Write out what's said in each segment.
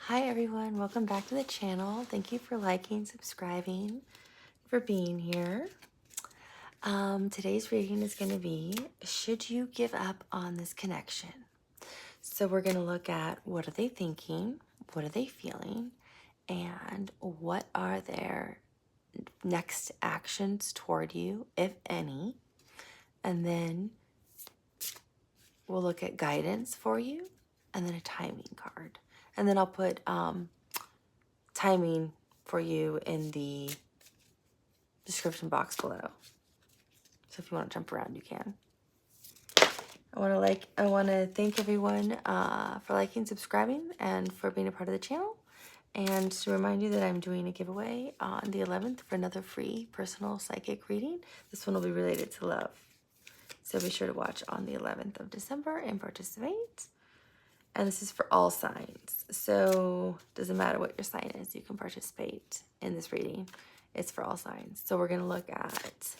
Hi everyone, welcome back to the channel. Thank you for liking, subscribing, for being here. Today's reading is going to be, should you give up on this connection? So we're going to look at what are they thinking, what are they feeling, and what are their next actions toward you, if any. And then we'll look at guidance for you, and then a timing card. And then I'll put timing for you in the description box below. So if you want to jump around, you can. I want to thank everyone for liking, subscribing, and for being a part of the channel. And to remind you that I'm doing a giveaway on the 11th for another free personal psychic reading. This one will be related to love. So be sure to watch on the 11th of December and participate. And this is for all signs. So it doesn't matter what your sign is, you can participate in this reading. It's for all signs. So we're going to look at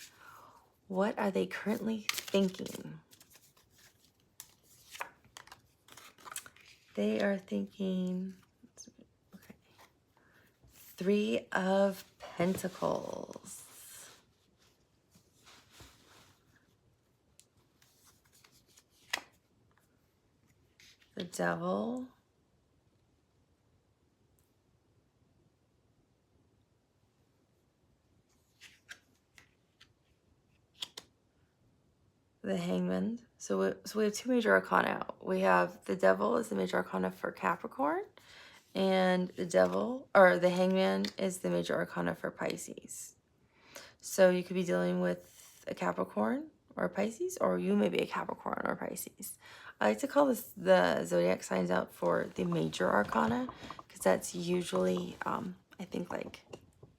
what are they currently thinking. They are thinking, okay, 3 of Pentacles. The Devil. The Hangman. So we have 2 major arcana. We have the Devil is the major arcana for Capricorn, and the Devil, or the Hangman, is the major arcana for Pisces. So you could be dealing with a Capricorn or a Pisces, or you may be a Capricorn or Pisces. I like to call this the zodiac signs out for the major arcana, because that's usually, I think, like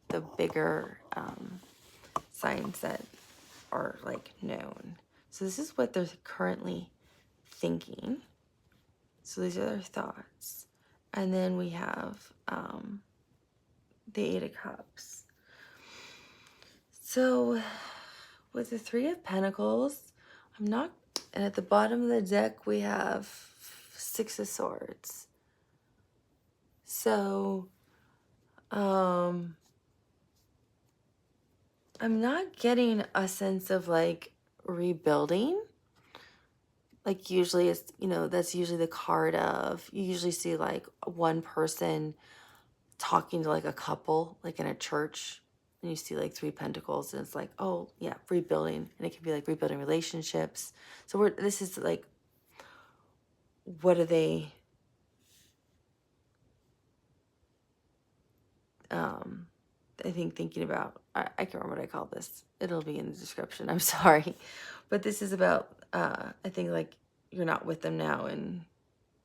the bigger signs that are like known. So this is what they're currently thinking. So these are their thoughts. And then we have the 8 of Cups. So with the 3 of Pentacles, and at the bottom of the deck we have 6 of Swords. So I'm not getting a sense of like rebuilding. Like usually it's, that's usually the card of, you usually see like one person talking to like a couple, like in a church, and you see like 3 pentacles, and it's like, oh yeah, rebuilding. And it can be like rebuilding relationships. So this is like, what are they I think thinking about? I can't remember what I call this. It'll be in the description. I'm sorry. But this is about, I think like you're not with them now, and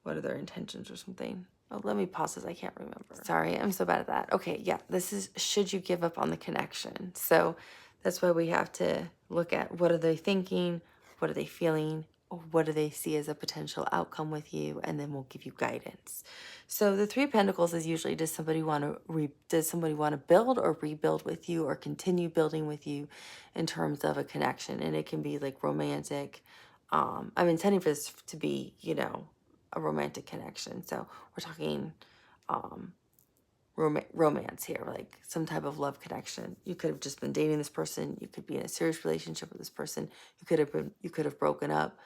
what are their intentions or something. Oh, let me pause this. I can't remember. Sorry, I'm so bad at that. Okay, yeah, this is should you give up on the connection. So that's why we have to look at what are they thinking, what are they feeling, or what do they see as a potential outcome with you, and then we'll give you guidance. So the 3 of Pentacles is usually, does somebody want to build or rebuild with you, or continue building with you in terms of a connection? And it can be like romantic. I'm intending for this to be, a romantic connection. So we're talking romance here, like some type of love connection. You could have just been dating this person. You could be in a serious relationship with this person. You could have broken up.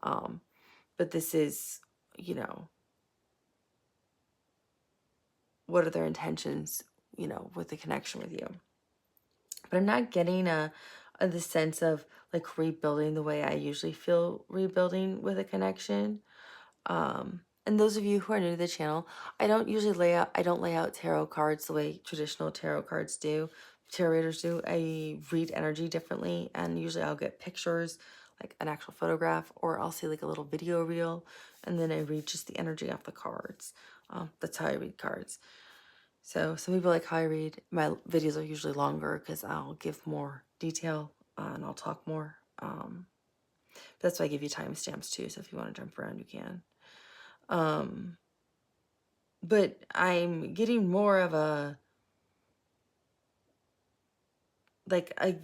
But this is, what are their intentions, with the connection with you? But I'm not getting the sense of like rebuilding the way I usually feel rebuilding with a connection. And those of you who are new to the channel, I don't lay out tarot cards the way traditional tarot cards do. Tarot readers do. I read energy differently, and usually I'll get pictures, like an actual photograph, or I'll see like a little video reel, and then I read just the energy off the cards. That's how I read cards. So some people like how I read. My videos are usually longer because I'll give more detail and I'll talk more. That's why I give you timestamps too, so if you want to jump around, you can. But I'm getting more of a, like I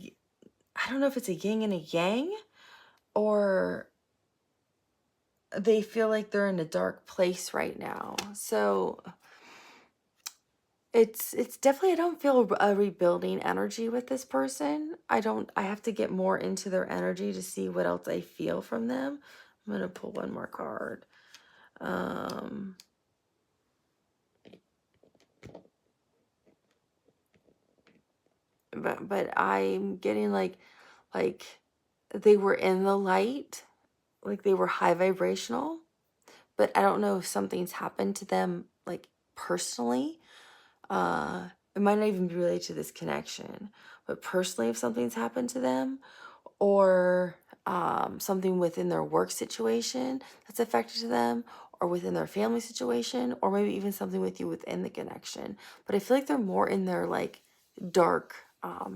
don't know if it's a yin and a yang, or they feel like they're in a dark place right now. So It's definitely, I don't feel a rebuilding energy with this person. I have to get more into their energy to see what else I feel from them. I'm gonna pull one more card. But I'm getting like they were in the light, like they were high vibrational, but I don't know if something's happened to them like personally. It might not even be related to this connection, but personally, if something's happened to them, or something within their work situation that's affected them, or within their family situation, or maybe even something with you within the connection. But I feel like they're more in their like dark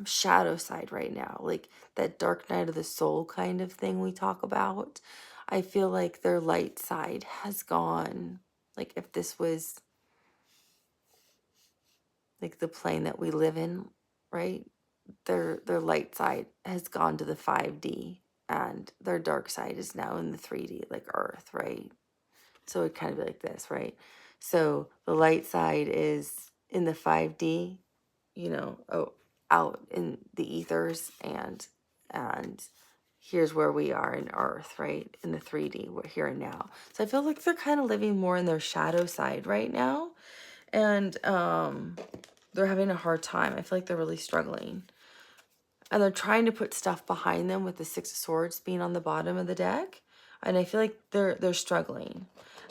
shadow side right now, like that dark night of the soul kind of thing we talk about. I feel like their light side has gone, like if this was like the plane that we live in, right? Their light side has gone to the 5D, and their dark side is now in the 3D, like Earth, right? So it kind of be like this, right? So the light side is in the 5D, out in the ethers, and here's where we are in Earth, right? In the 3D, we're here and now. So I feel like they're kind of living more in their shadow side right now, and they're having a hard time. I feel like they're really struggling. And they're trying to put stuff behind them with the Six of Swords being on the bottom of the deck. And I feel like they're struggling.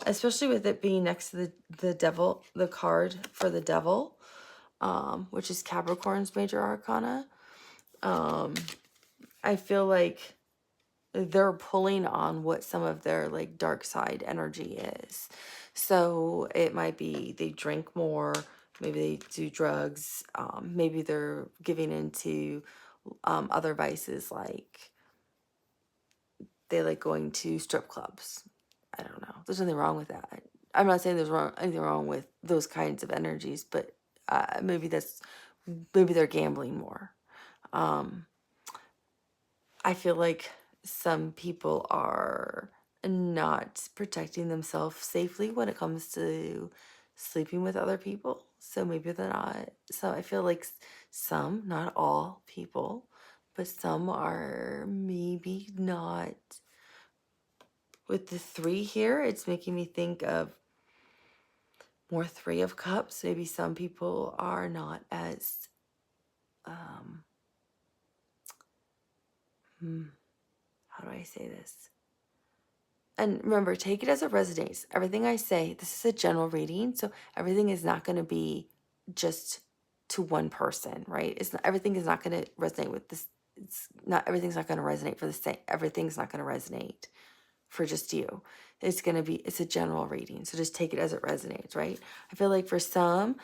Especially with it being next to the devil, the card for the devil, which is Capricorn's major arcana. I feel like they're pulling on what some of their like dark side energy is. So it might be they drink more, maybe they do drugs, maybe they're giving into other vices, like they like going to strip clubs. I don't know. There's nothing wrong with that. I'm not saying there's anything wrong with those kinds of energies, but maybe they're gambling more. I feel like some people are not protecting themselves safely when it comes to sleeping with other people. So maybe they're not. So I feel like some, not all people, but some are maybe not. With the 3 here, it's making me think of more 3 of Cups. Maybe some people are not as, how do I say this? And remember, take it as it resonates. Everything I say, this is a general reading, so everything is not going to be just to one person, right? Everything is not going to resonate with this. Everything's not going to resonate for the same. Everything's not going to resonate for just you. It's a general reading, so just take it as it resonates, right? I feel like for some,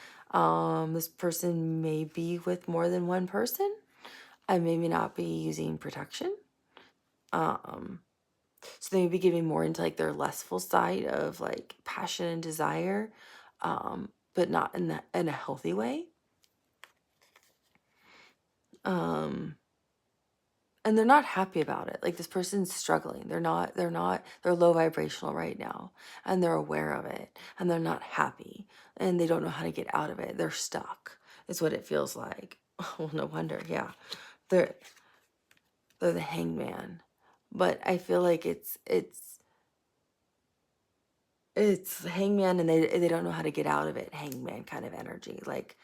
this person may be with more than one person. I maybe not be using protection. So they may be giving more into like their lustful side of like passion and desire, but not in a healthy way. And they're not happy about it. Like this person's struggling. They're low vibrational right now, and they're aware of it, and they're not happy, and they don't know how to get out of it. They're stuck, is what it feels like. Well, no wonder. Yeah. They're the hangman. But I feel like it's hangman, and they don't know how to get out of it. Hangman kind of energy. Like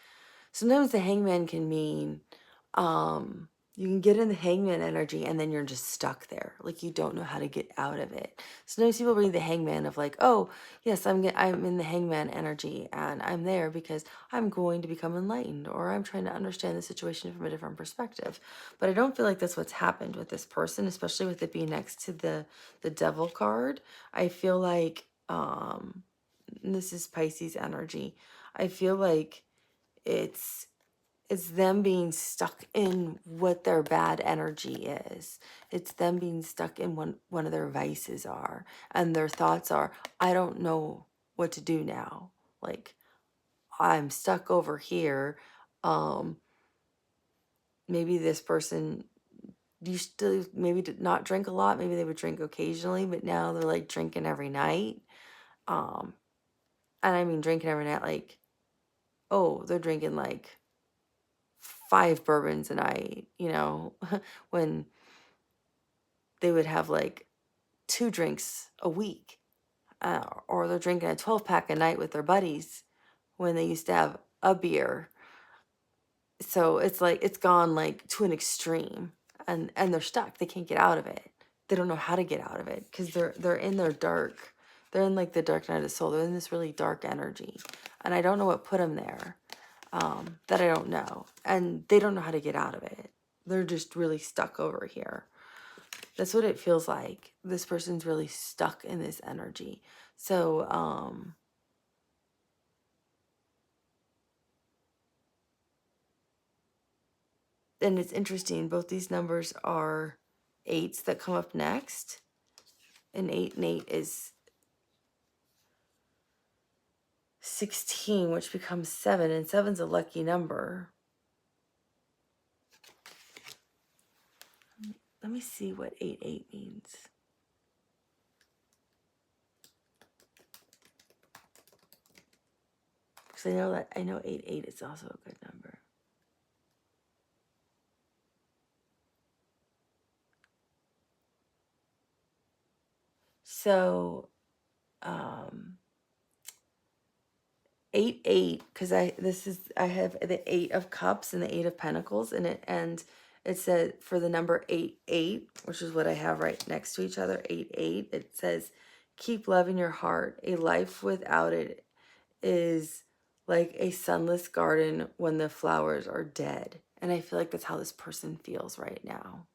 sometimes the hangman can mean you can get in the hangman energy and then you're just stuck there, like you don't know how to get out of it. Sometimes people read the hangman of like, oh yes, I'm in the hangman energy, and I'm there because I'm going to become enlightened, or I'm trying to understand the situation from a different perspective. But I don't feel like that's what's happened with this person, especially with it being next to the devil card. I feel like and this is Pisces energy. I feel like it's them being stuck in what their bad energy is. It's them being stuck in one of their vices are, and their thoughts are, I don't know what to do now. Like I'm stuck over here. Maybe this person used to maybe did not drink a lot. Maybe they would drink occasionally, but now they're like drinking every night. And I mean drinking every night, like oh, they're drinking like 5 bourbons a night, you know, when they would have like 2 drinks a week. Or they're drinking a 12-pack a night with their buddies when they used to have a beer. So it's like it's gone like to an extreme, and they're stuck. They can't get out of it. They don't know how to get out of it because they're in their dark. They're in like the dark night of the soul. They're in this really dark energy, and I don't know what put them there. That I don't know, and they don't know how to get out of it. They're just really stuck over here. That's what it feels like. This person's really stuck in this energy. So, and it's interesting, both these numbers are 8s that come up next. And 8 is 16, which becomes 7, and 7's a lucky number. Let me see what 8 means. Because I know 8 is also a good number. So, 8, because I have the 8 of Cups and the 8 of Pentacles, and it said for the number 8, which is what I have right next to each other, 8, it says, keep love in your heart. A life without it is like a sunless garden when the flowers are dead. And I feel like that's how this person feels right now.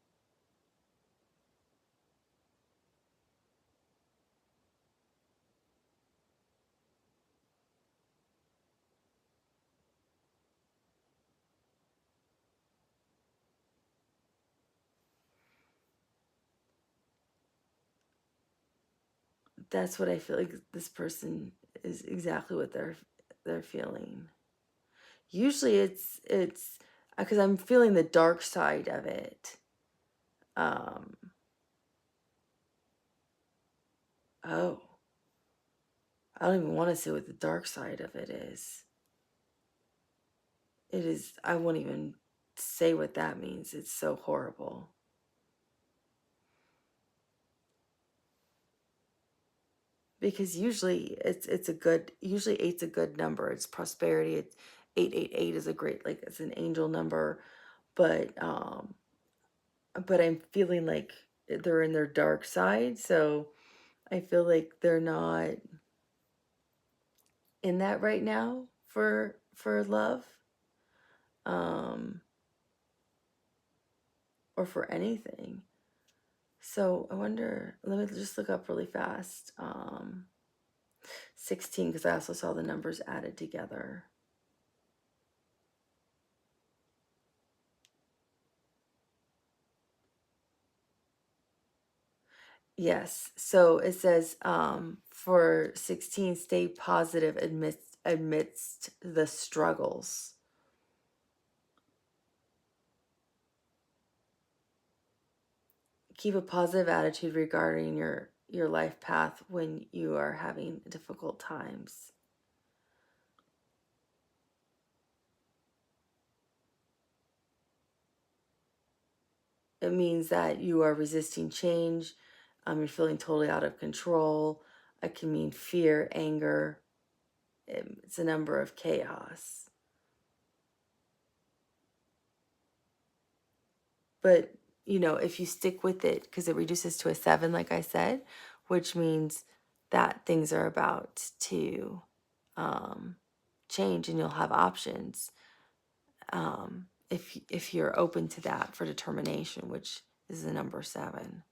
That's what I feel like this person is exactly what they're feeling. Usually it's because I'm feeling the dark side of it. Oh, I don't even want to see what the dark side of it is. It is, I won't even say what that means. It's so horrible. Because usually usually 8's a good number. It's prosperity. It's 888 is a great, like, it's an angel number, but I'm feeling like they're in their dark side, so I feel like they're not in that right now for love, or for anything. So I wonder, let me just look up really fast. 16, because I also saw the numbers added together. Yes. So it says, for 16, stay positive amidst the struggles. Keep a positive attitude regarding your life path when you are having difficult times. It means that you are resisting change. You're feeling totally out of control. It can mean fear, anger. It's a number of chaos. But, if you stick with it, because it reduces to a 7, like I said, which means that things are about to change and you'll have options. If you're open to that for determination, which is the number 7.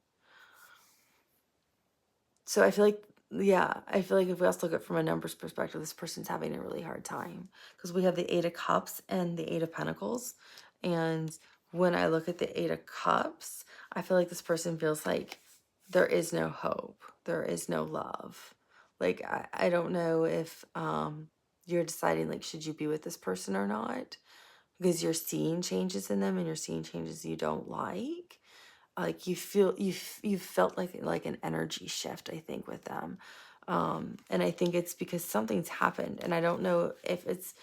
So I feel like if we also look at it from a numbers perspective, this person's having a really hard time because we have the 8 of Cups and the 8 of Pentacles. And when I look at the 8 of Cups, I feel like this person feels like there is no hope. There is no love. Like, I don't know if you're deciding, like, should you be with this person or not? Because you're seeing changes in them and you're seeing changes you don't like. Like you feel you've felt like an energy shift, I think, with them. And I think it's because something's happened, and I don't know if it's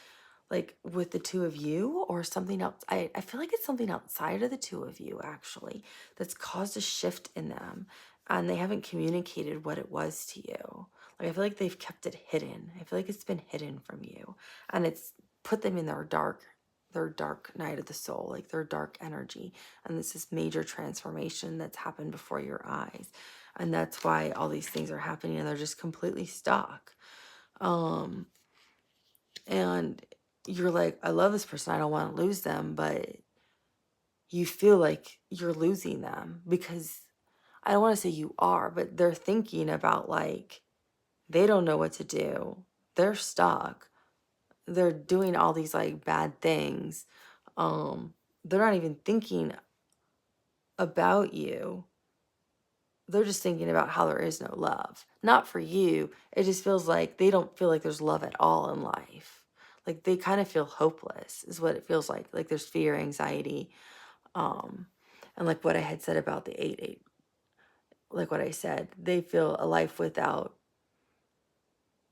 like with the two of you, or something else. I feel like it's something outside of the two of you, actually, that's caused a shift in them, and they haven't communicated what it was to you. Like, I feel like they've kept it hidden. I feel like it's been hidden from you, and it's put them in their dark night of the soul, like their dark energy. And this is major transformation that's happened before your eyes. And that's why all these things are happening, and they're just completely stuck. And you're like, I love this person, I don't want to lose them, but you feel like you're losing them, because I don't want to say you are, but they're thinking about, like, they don't know what to do. They're stuck. They're doing all these like bad things. They're not even thinking about you. They're just thinking about how there is no love. Not for you. It just feels like they don't feel like there's love at all in life. Like, they kind of feel hopeless is what it feels like. Like, there's fear, anxiety. And like what I had said about the 8-8, like what I said, they feel a life without,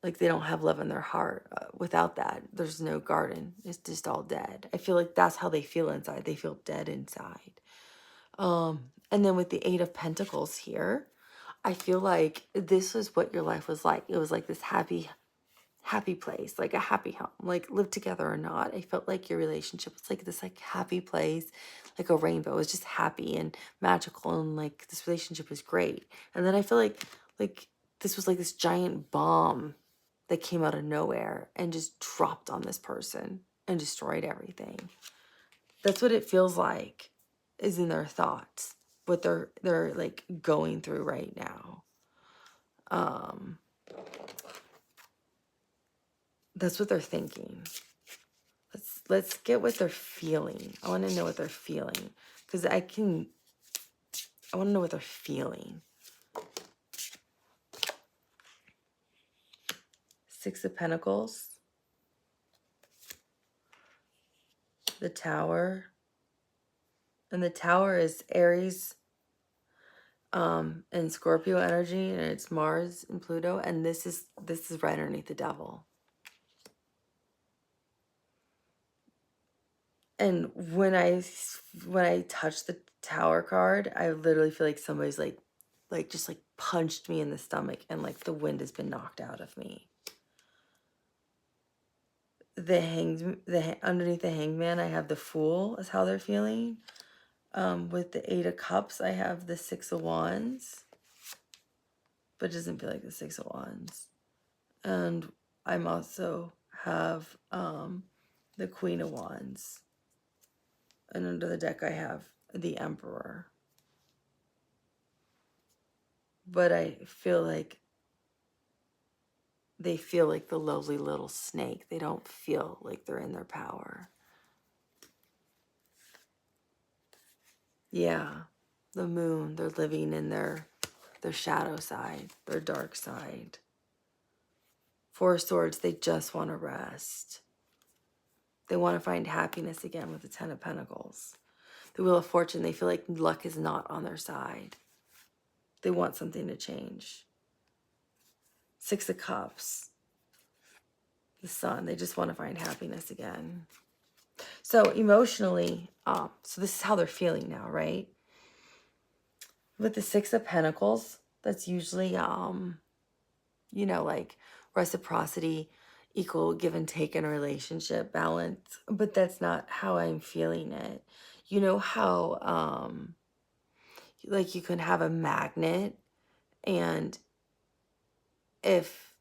like, they don't have love in their heart. Without that, there's no garden. It's just all dead. I feel like that's how they feel inside. They feel dead inside. And then with the 8 of Pentacles here, I feel like this was what your life was like. It was like this happy place, like a happy home, like, live together or not. I felt like your relationship was like this, like, happy place, like a rainbow. It was just happy and magical, and like this relationship was great. And then I feel like this was like this giant bomb that came out of nowhere and just dropped on this person and destroyed everything. That's what it feels like, is in their thoughts, what they're like going through right now. That's what they're thinking. Let's get what they're feeling. I want to know what they're feeling, because I want to know what they're feeling. 6 of Pentacles, the Tower, and the Tower is Aries and Scorpio energy, and it's Mars and Pluto, and this is right underneath the Devil. And when I touch the Tower card, I literally feel like somebody's like just like punched me in the stomach, and like the wind has been knocked out of me. Underneath the Hangman, I have the Fool, is how they're feeling. With the 8 of Cups, I have the 6 of Wands, but it doesn't feel like the 6 of Wands. And I'm also have the Queen of Wands. And under the deck, I have the Emperor. But I feel like they feel like the lovely little snake. They don't feel like they're in their power. Yeah, the Moon, they're living in their shadow side, their dark side. 4 of Swords, they just want to rest. They want to find happiness again with the 10 of Pentacles. The Wheel of Fortune, they feel like luck is not on their side. They want something to change. 6 of Cups, the Sun, they just want to find happiness again. So emotionally, so this is how they're feeling now, right? With the 6 of Pentacles, that's usually, you know, like reciprocity, equal give and take in a relationship, balance. But that's not how I'm feeling it. You know how, like, you can have a magnet, and if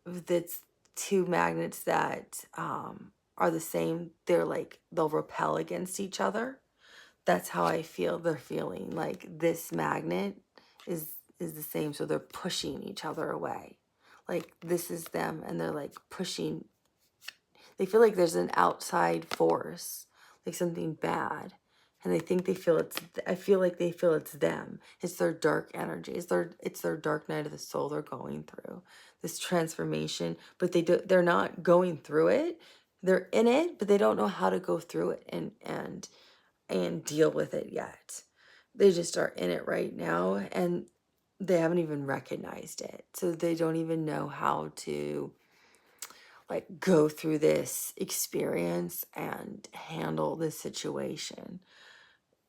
it's 2 magnets that are the same, they'll repel against each other. That's how I feel they're feeling. Like, this magnet is the same, so they're pushing each other away. Like, this is them, and they're like pushing. They feel like there's an outside force, like something bad, and they think they feel it's. I feel like they feel it's them. It's their dark energy. It's their dark night of the soul. They're going through this transformation, but they're not going through it. They're in it, but they don't know how to go through it and deal with it yet. They just are in it right now, and they haven't even recognized it. So they don't even know how to like go through this experience and handle this situation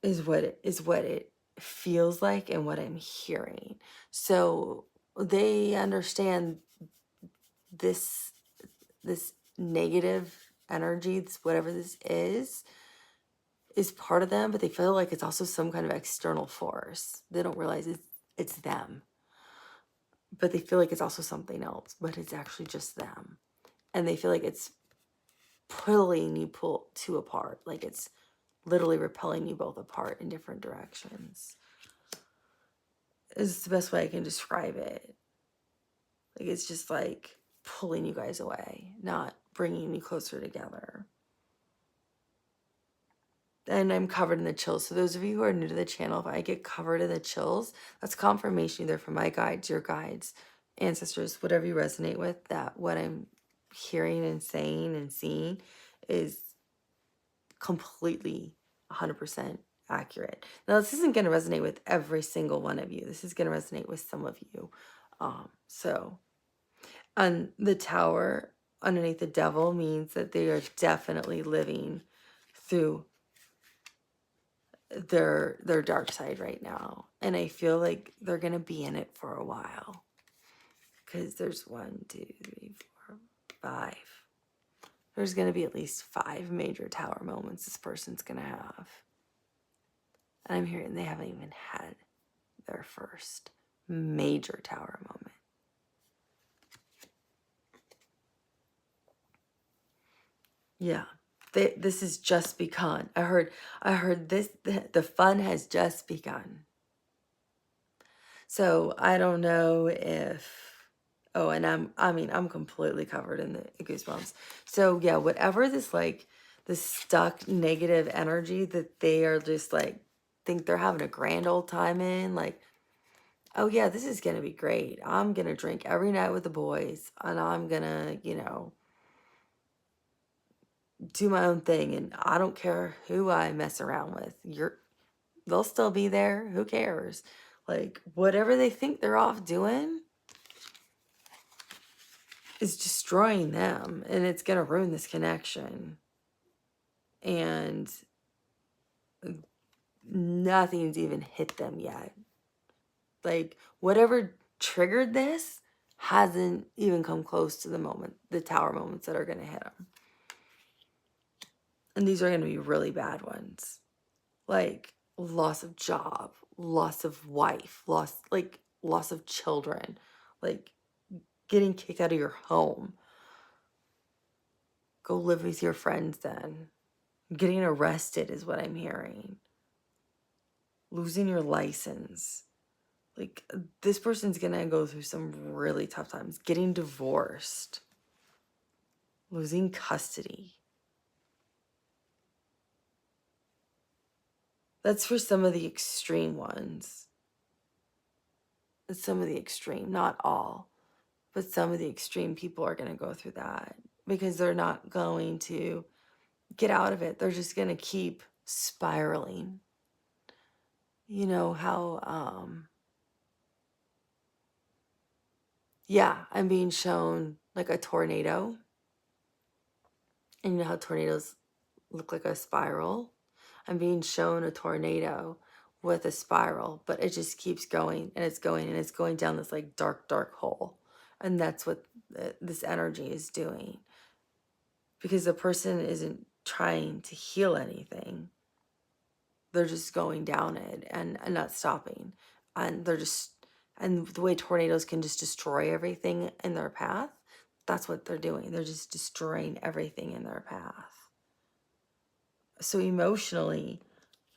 is what it feels like and what I'm hearing. So they understand this negative energy, whatever this is part of them, but they feel like it's also some kind of external force. They don't realize it's them, but they feel like it's also something else, but it's actually just them. And they feel like it's pulling you two apart, like it's literally repelling you both apart in different directions. Is the best way I can describe it. Like it's just like pulling you guys away, not bringing you closer together. And I'm covered in the chills. So those of you who are new to the channel, if I get covered in the chills, that's confirmation either from my guides, your guides, ancestors, whatever you resonate with, that what I'm hearing and saying and seeing is completely 100% accurate. Now, this isn't going to resonate with every single one of you. This is going to resonate with some of you. So on the tower underneath the devil means that they are definitely living through their dark side right now, and I feel like they're gonna be in it for a while, because there's 1, 2, 3, 4, 5. There's gonna be at least 5 major tower moments this person's gonna have, and I'm hearing they haven't even had their first major tower moment. Yeah, this has just begun. I heard this, the fun has just begun. So I don't know if, oh, and I'm completely covered in the goosebumps. So yeah, whatever this like, this stuck negative energy that they are just like, think they're having a grand old time in, like, oh yeah, this is gonna be great. I'm gonna drink every night with the boys, and I'm gonna, do my own thing, and I don't care who I mess around with. They'll still be there. Who cares? Like, whatever they think they're off doing is destroying them, and it's going to ruin this connection. And nothing's even hit them yet. Like, whatever triggered this hasn't even come close to the tower moments that are going to hit them. And these are going to be really bad ones. Like, loss of job, loss of wife, loss of children, like getting kicked out of your home. Go live with your friends then. Getting arrested is what I'm hearing. Losing your license. Like, this person's gonna go through some really tough times. Getting divorced. Losing custody. That's for some of the extreme ones. It's some of the extreme, not all. But some of the extreme people are going to go through that because they're not going to get out of it. They're just going to keep spiraling. You know how, yeah, I'm being shown like a tornado. And you know how tornadoes look like a spiral? I'm being shown a tornado with a spiral, but it just keeps going and it's going and it's going down this like dark, dark hole. And that's what this energy is doing. Because the person isn't trying to heal anything. They're just going down it and not stopping. And the way tornadoes can just destroy everything in their path, that's what they're doing. They're just destroying everything in their path. So emotionally,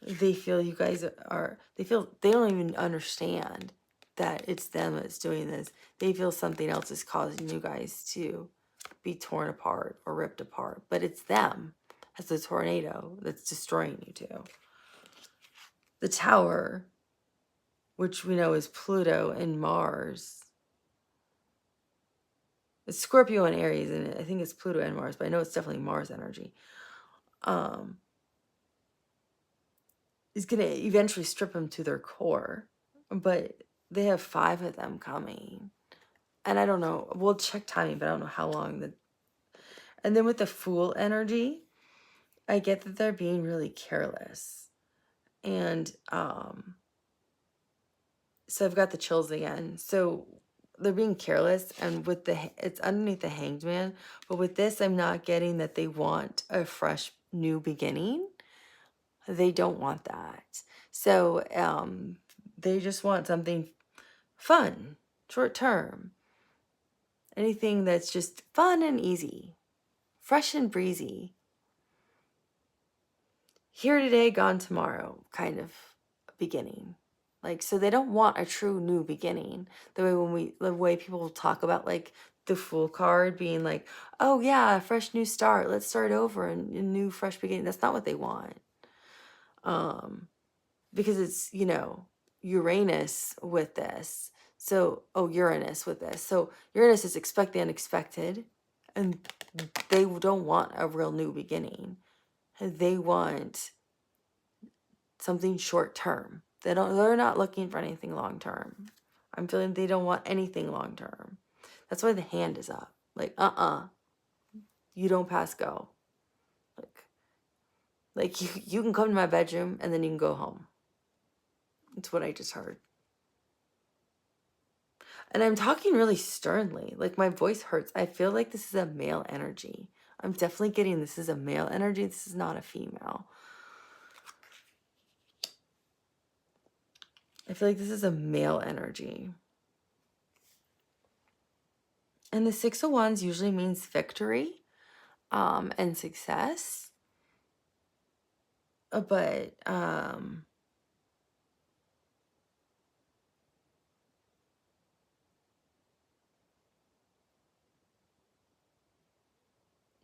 they feel you guys they don't even understand that it's them that's doing this. They feel something else is causing you guys to be torn apart or ripped apart, but it's them as the tornado that's destroying you too. The tower, which we know is Pluto and Mars, it's Scorpio and Aries, and I think it's Pluto and Mars, but I know it's definitely Mars energy. Is going to eventually strip them to their core, but they have 5 of them coming. And I don't know, we'll check timing, but I don't know how long And then with the Fool energy, I get that they're being really careless. And so I've got the chills again. So they're being careless, and with it's underneath the Hanged Man. But with this, I'm not getting that they want a fresh new beginning. They don't want that. So they just want something fun, short term. Anything that's just fun and easy, fresh and breezy. Here today, gone tomorrow kind of beginning. Like, so they don't want a true new beginning. The way people talk about like the Fool card being like, oh yeah, a fresh new start. Let's start over and a new fresh beginning. That's not what they want. Because it's, you know, Uranus with this. So, Uranus with this. So Uranus is expect the unexpected, and they don't want a real new beginning. They want something short term. They're not looking for anything long term. I'm feeling they don't want anything long term. That's why the hand is up. Like, you don't pass go. Like you can come to my bedroom and then you can go home. That's what I just heard. And I'm talking really sternly. Like, my voice hurts. I feel like this is a male energy. I'm definitely getting this is a male energy. This is not a female. I feel like this is a male energy. And the Six of Wands usually means victory and success. But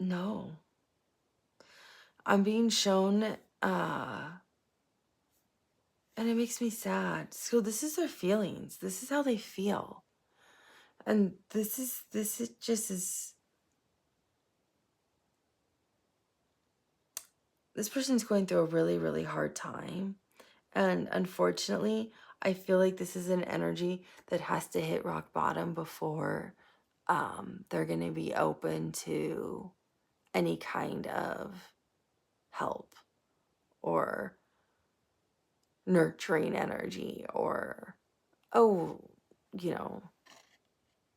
no. I'm being shown and it makes me sad. So this is their feelings. This is how they feel. And this is just this person's going through a really, really hard time. And unfortunately, I feel like this is an energy that has to hit rock bottom before they're going to be open to any kind of help or nurturing energy or,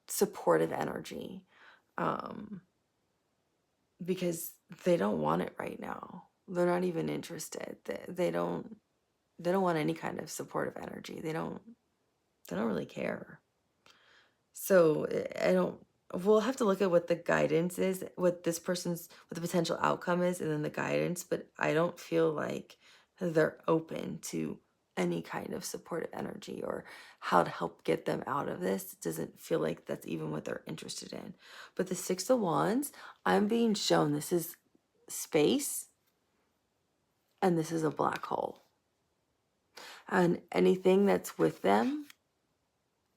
supportive energy. Because they don't want it right now. They're not even interested. They don't want any kind of supportive energy. They don't really care. So we'll have to look at what the guidance is, what the potential outcome is, and then the guidance, but I don't feel like they're open to any kind of supportive energy or how to help get them out of this. It doesn't feel like that's even what they're interested in. But the Six of Wands, I'm being shown this is space and this is a black hole. And anything that's with them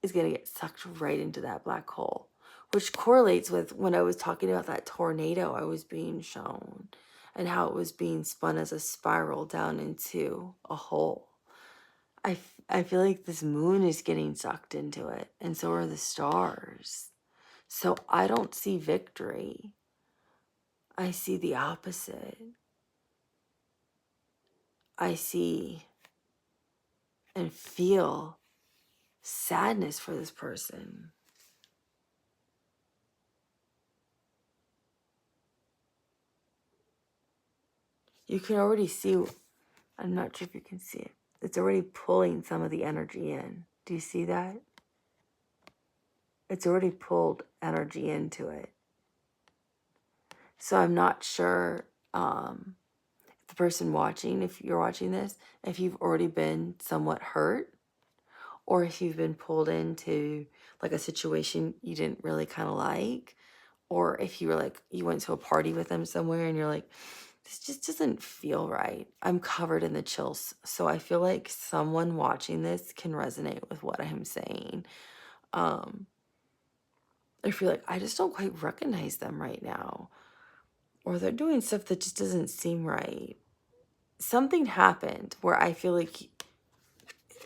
is going to get sucked right into that black hole, which correlates with when I was talking about that tornado I was being shown and how it was being spun as a spiral down into a hole. I feel like this moon is getting sucked into it, and so are the stars. So I don't see victory. I see the opposite. I see and feel sadness for this person. You can already see, I'm not sure if you can see it. It's already pulling some of the energy in. Do you see that? It's already pulled energy into it. So I'm not sure the person watching, if you're watching this, if you've already been somewhat hurt or if you've been pulled into like a situation you didn't really kind of like, or if you were like, you went to a party with them somewhere and you're like, this just doesn't feel right. I'm covered in the chills. So I feel like someone watching this can resonate with what I'm saying. I feel like I just don't quite recognize them right now. Or they're doing stuff that just doesn't seem right. Something happened where I feel like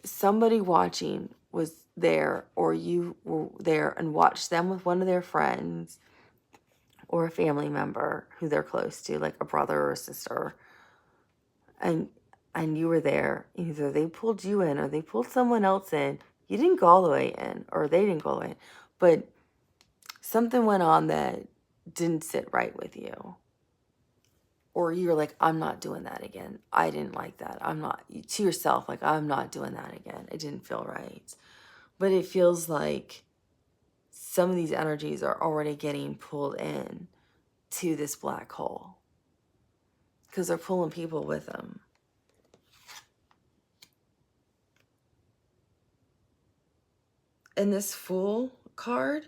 somebody watching was there, or you were there and watched them with one of their friends, or a family member who they're close to, like a brother or a sister, and you were there. Either they pulled you in or they pulled someone else in. You didn't go all the way in, or they didn't go all the way in, but something went on that didn't sit right with you. Or you're like, I'm not doing that again. I didn't like that. I'm not, to yourself, like, I'm not doing that again. It didn't feel right. But it feels like some of these energies are already getting pulled in to this black hole because they're pulling people with them. And this Fool card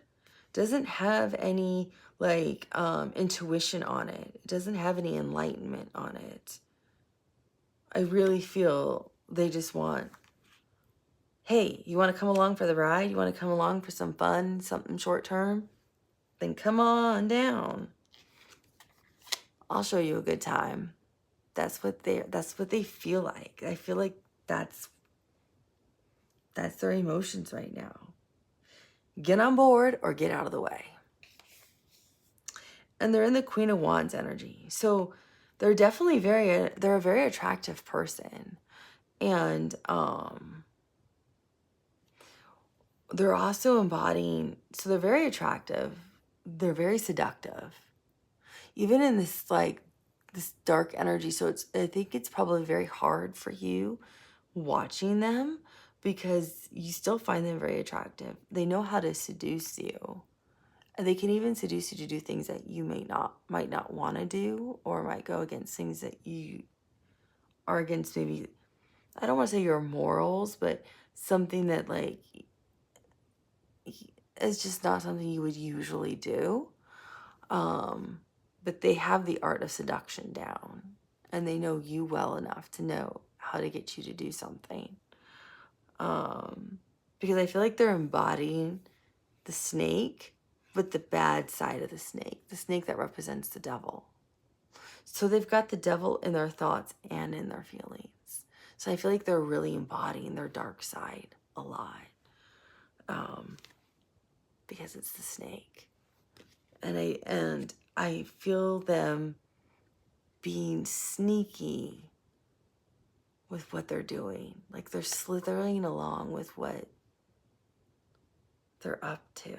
doesn't have any like intuition on it. It doesn't have any enlightenment on it. I really feel they just want, hey, you want to come along for the ride? You want to come along for some fun, something short term? Then come on down. I'll show you a good time. That's what they feel like. I feel like that's their emotions right now. Get on board or get out of the way. And they're in the Queen of Wands energy. So they're definitely they're a very attractive person. And they're also embodying, so they're very attractive. They're very seductive. Even in this like this dark energy. So I think it's probably very hard for you watching them because you still find them very attractive. They know how to seduce you. And they can even seduce you to do things that you might not want to do, or might go against things that you are against. Maybe, I don't want to say your morals, but something that like is just not something you would usually do. But they have the art of seduction down, and they know you well enough to know how to get you to do something. Because I feel like they're embodying the snake, but the bad side of the snake that represents the devil. So they've got the devil in their thoughts and in their feelings. So I feel like they're really embodying their dark side a lot. Because it's the snake. And I feel them being sneaky with what they're doing. Like they're slithering along with what they're up to.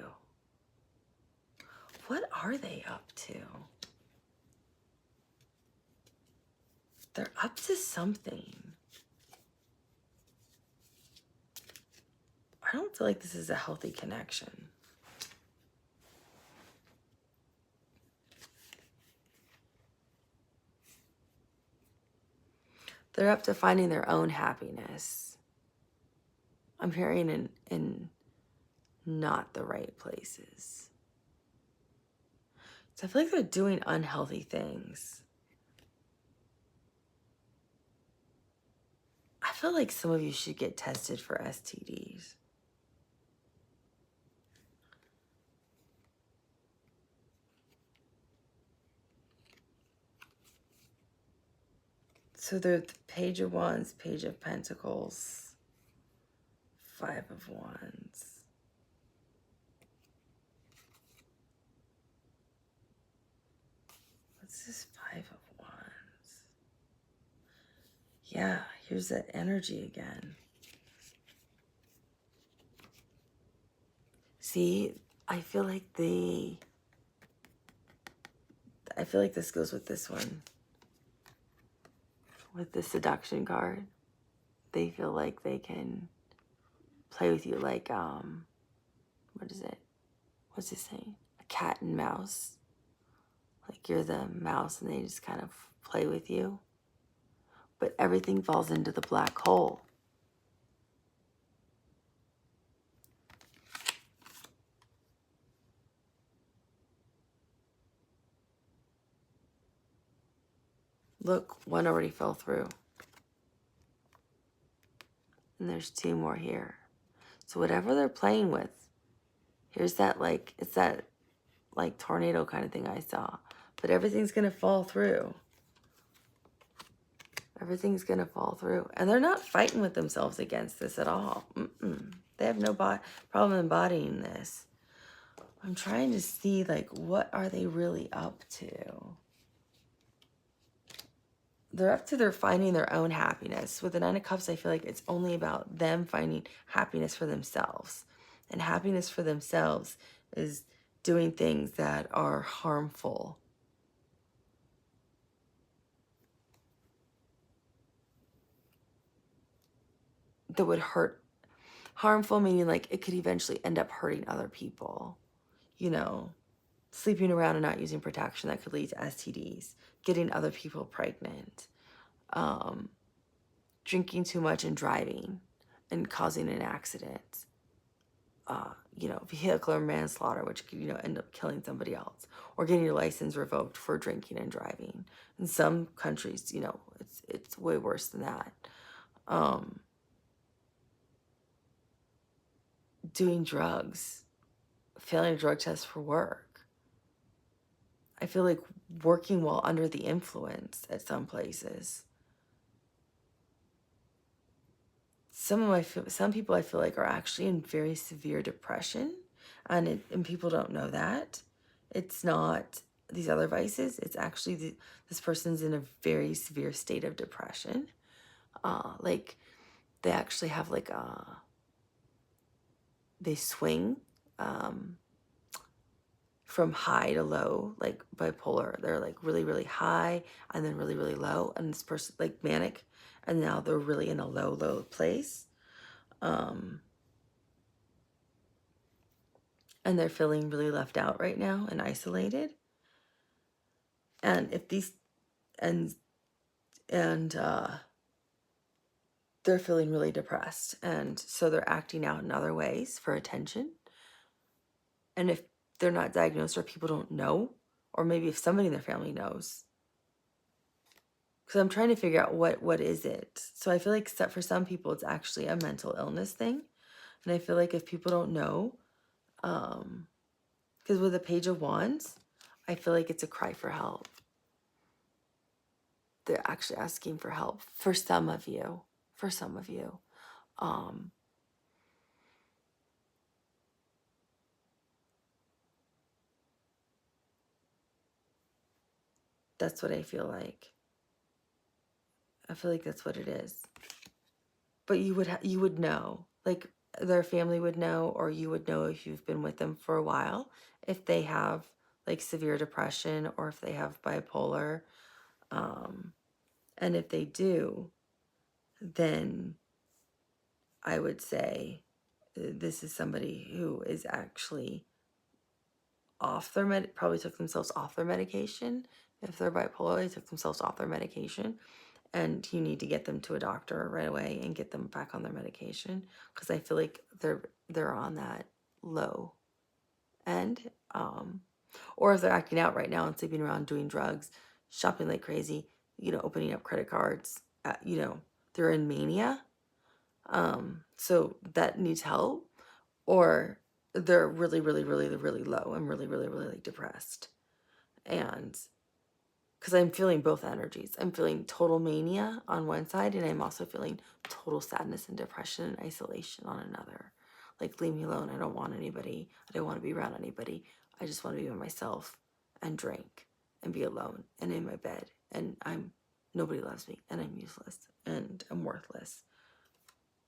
What are they up to? They're up to something. I don't feel like this is a healthy connection. They're up to finding their own happiness. I'm hearing in not the right places. So I feel like they're doing unhealthy things. I feel like some of you should get tested for STDs. So they're the Page of Wands, Page of Pentacles, Five of Wands. What's this Five of Wands? Yeah, here's that energy again. See, I feel like this goes with this one. With the seduction card. They feel like they can play with you like, what is it? What's it saying? A cat and mouse. Like you're the mouse and they just kind of play with you. But everything falls into the black hole. Look, one already fell through. And there's two more here. So whatever they're playing with, here's that like, it's that like tornado kind of thing I saw. But everything's going to fall through. Everything's going to fall through. And they're not fighting with themselves against this at all. They have no problem embodying this. I'm trying to see, like, what are they really up to? They're up to their finding their own happiness. With the Nine of Cups, I feel like it's only about them finding happiness for themselves. And happiness for themselves is doing things that are harmful. That would hurt. Harmful meaning like it could eventually end up hurting other people. You know, sleeping around and not using protection that could lead to STDs. Getting other people pregnant. Drinking too much and driving and causing an accident. You know, vehicular manslaughter, which could, you know, end up killing somebody else, or getting your license revoked for drinking and driving. In some countries, you know, it's way worse than that. Doing drugs, failing a drug test for work. I feel like working while under the influence at some places. Some people I feel like are actually in very severe depression, and people don't know that. It's not these other vices. It's actually this person's in a very severe state of depression. Like they actually have like they swing from high to low, like bipolar. They're like really, really high and then really, really low. And this person like manic, and now they're really in a low, low place. And they're feeling really left out right now and isolated. And if these and they're feeling really depressed, and so they're acting out in other ways for attention. And if they're not diagnosed or people don't know, or maybe if somebody in their family knows, because I'm trying to figure out what is it. So I feel like for some people it's actually a mental illness thing, and I feel like if people don't know, because with the Page of Wands, I feel like it's a cry for help. They're actually asking for help for some of you. For some of you. That's what I feel like. I feel like that's what it is. But you would know. Like their family would know, or you would know if you've been with them for a while, if they have like severe depression or if they have bipolar. And if they do, then I would say this is somebody who is actually off their probably took themselves off their medication. If they're bipolar, they took themselves off their medication, and you need to get them to a doctor right away and get them back on their medication, because I feel like they're on that low end. Or if they're acting out right now and sleeping around, doing drugs, shopping like crazy, you know, opening up credit cards, you know, they're in mania. So that needs help. Or they're really, really, really, really low and really, really, really like depressed. And because I'm feeling both energies. I'm feeling total mania on one side, and I'm also feeling total sadness and depression and isolation on another. Like, leave me alone. I don't want anybody. I don't want to be around anybody. I just want to be by myself and drink and be alone and in my bed. And nobody loves me, and I'm useless and I'm worthless.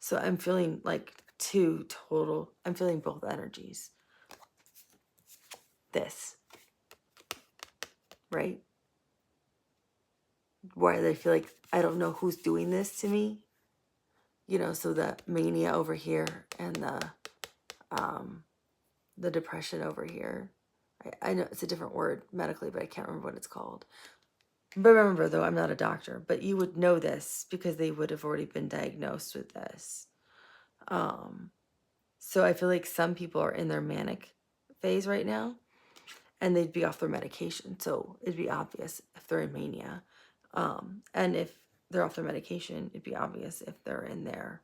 So I'm feeling like I'm feeling both energies. This, right? Where they feel like, I don't know who's doing this to me. You know, so the mania over here and the depression over here. I know it's a different word medically, but I can't remember what it's called. But remember, though, I'm not a doctor, but you would know this because they would have already been diagnosed with this. So I feel like some people are in their manic phase right now, and they'd be off their medication. So it'd be obvious if they're in mania. And if they're off their medication, it'd be obvious if they're in their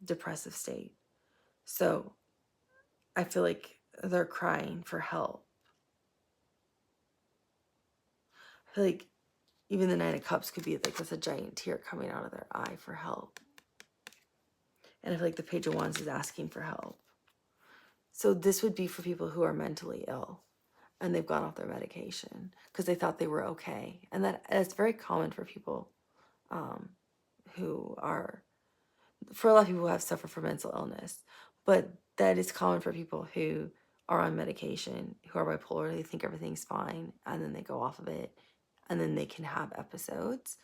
depressive state. So I feel like they're crying for help. I feel like even the Nine of Cups could be like with a giant tear coming out of their eye for help. And I feel like the Page of Wands is asking for help. So this would be for people who are mentally ill and they've gone off their medication because they thought they were okay. And that's very common for people who are, for a lot of people who have suffered from mental illness, but that is common for people who are on medication, who are bipolar. They think everything's fine and then they go off of it and then they can have episodes.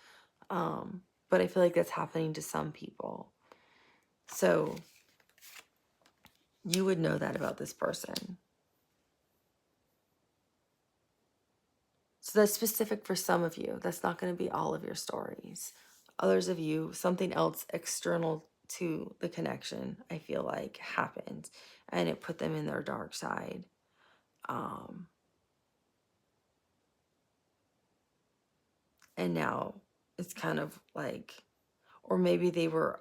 But I feel like that's happening to some people. So you would know that about this person. So that's specific for some of you. That's not going to be all of your stories. Others of you, something else external to the connection, I feel like, happened. And it put them in their dark side. And now it's kind of like, or maybe they were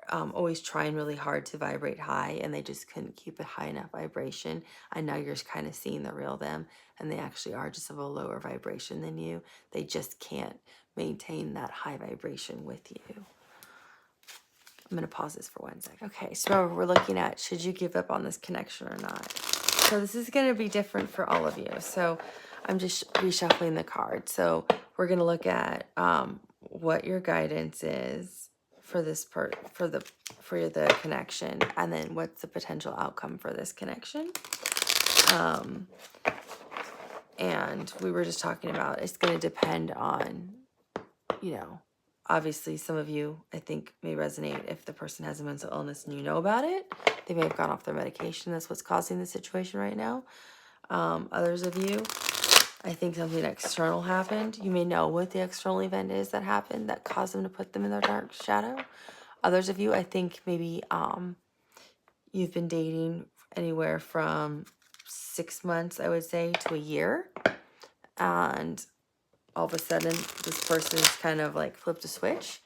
always trying really hard to vibrate high and they just couldn't keep a high enough vibration. And now you're kind of seeing the real them and they actually are just of a lower vibration than you. They just can't maintain that high vibration with you. I'm going to pause this for 1 second. Okay, so remember, we're looking at, should you give up on this connection or not? So this is going to be different for all of you. So I'm just reshuffling the cards. So we're going to look at what your guidance is for this part, for the connection, and then what's the potential outcome for this connection. And we were just talking about, it's going to depend on, you know, obviously some of you, I think, may resonate if the person has a mental illness and you know about it. They may have gone off their medication. That's what's causing the situation right now. Others of you, I think something external happened. You may know what the external event is that happened that caused them to put them in their dark shadow. Others of you, I think maybe you've been dating anywhere from 6 months, I would say, to a year. And all of a sudden, this person's kind of like flipped a switch.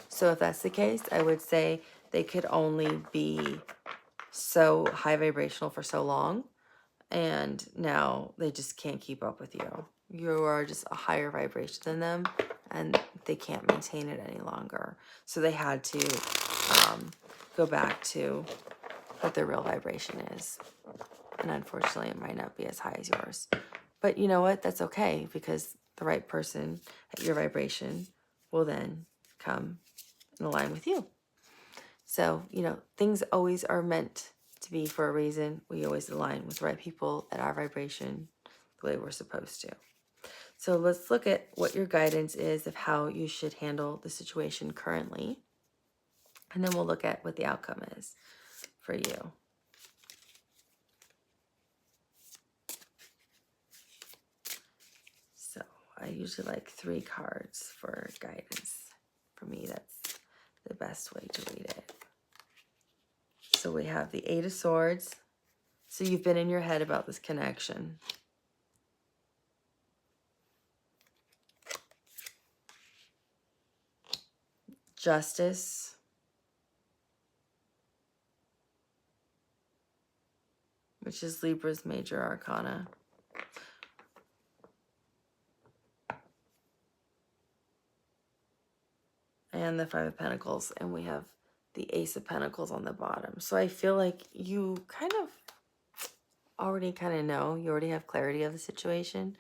So if that's the case, I would say they could only be so high vibrational for so long. And now they just can't keep up with you. You are just a higher vibration than them and they can't maintain it any longer. So they had to go back to what their real vibration is. And unfortunately, it might not be as high as yours. But you know what? That's okay, because the right person at your vibration will then come and align with you. So, you know, things always are meant to be for a reason. We always align with the right people at our vibration the way we're supposed to. So let's look at what your guidance is of how you should handle the situation currently. And then we'll look at what the outcome is for you. So I usually like 3 cards for guidance. For me, that's the best way to read it. So we have the 8 of Swords. So you've been in your head about this connection. Justice. Which is Libra's major arcana. And the 5 of Pentacles. And we have the Ace of Pentacles on the bottom. So I feel like you kind of already know. You already have clarity of the situation.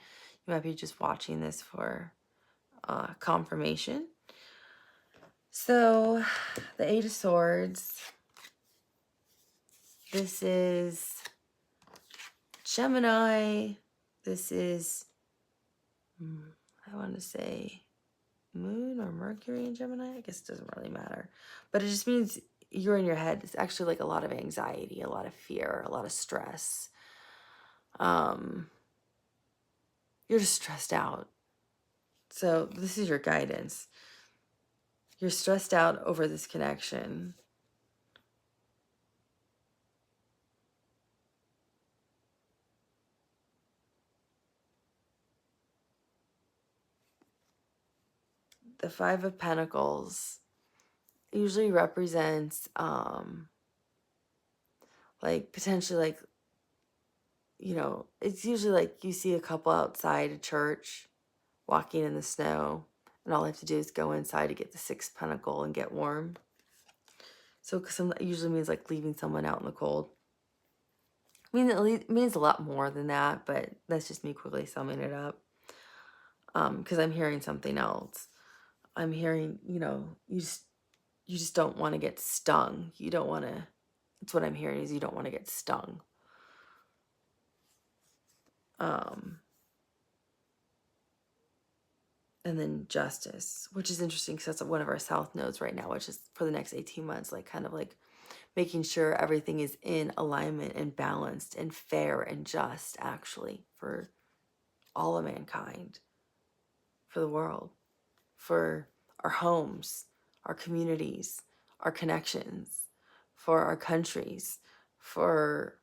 You might be just watching this for confirmation. So the 8 of Swords. This is Gemini. This is, I want to say Moon or Mercury in Gemini. I guess it doesn't really matter. But it just means you're in your head. It's actually like a lot of anxiety, a lot of fear, a lot of stress. You're just stressed out. So this is your guidance. You're stressed out over this connection. The 5 of Pentacles usually represents like potentially like, you know, it's usually like you see a couple outside a church walking in the snow and all they have to do is go inside to get the 6th pentacle and get warm. So it usually means like leaving someone out in the cold. I mean, it means a lot more than that, but that's just me quickly summing it up. Because I'm hearing something else. I'm hearing, you know, you just don't want to get stung. You don't want to, that's what I'm hearing, is you don't want to get stung. And then justice, which is interesting because that's one of our south nodes right now, which is for the next 18 months, like kind of like making sure everything is in alignment and balanced and fair and just, actually, for all of mankind, for the world, for our homes, our communities, our connections, for our countries, for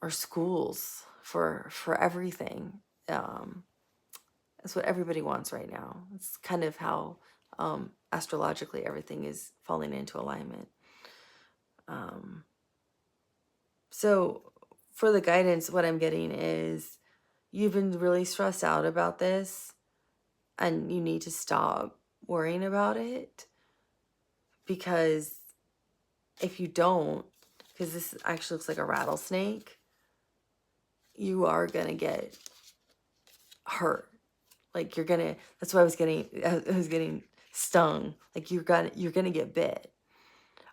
our schools, for everything. That's what everybody wants right now. It's kind of how astrologically everything is falling into alignment. So for the guidance, what I'm getting is you've been really stressed out about this and you need to stop worrying about it, because if you don't, because this actually looks like a rattlesnake, you are going to get hurt. Like you're gonna, that's why I was getting stung. Like you're gonna get bit.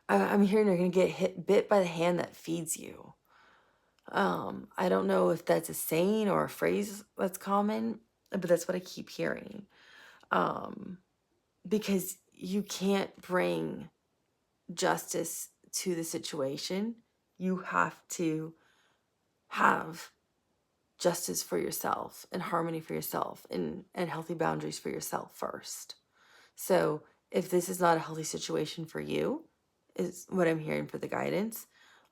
I'm hearing you're gonna get bit by the hand that feeds you. I don't know if that's a saying or a phrase that's common, but that's what I keep hearing. Because you can't bring justice to the situation. You have to have justice for yourself and harmony for yourself and healthy boundaries for yourself first. So if this is not a healthy situation for you, is what I'm hearing for the guidance,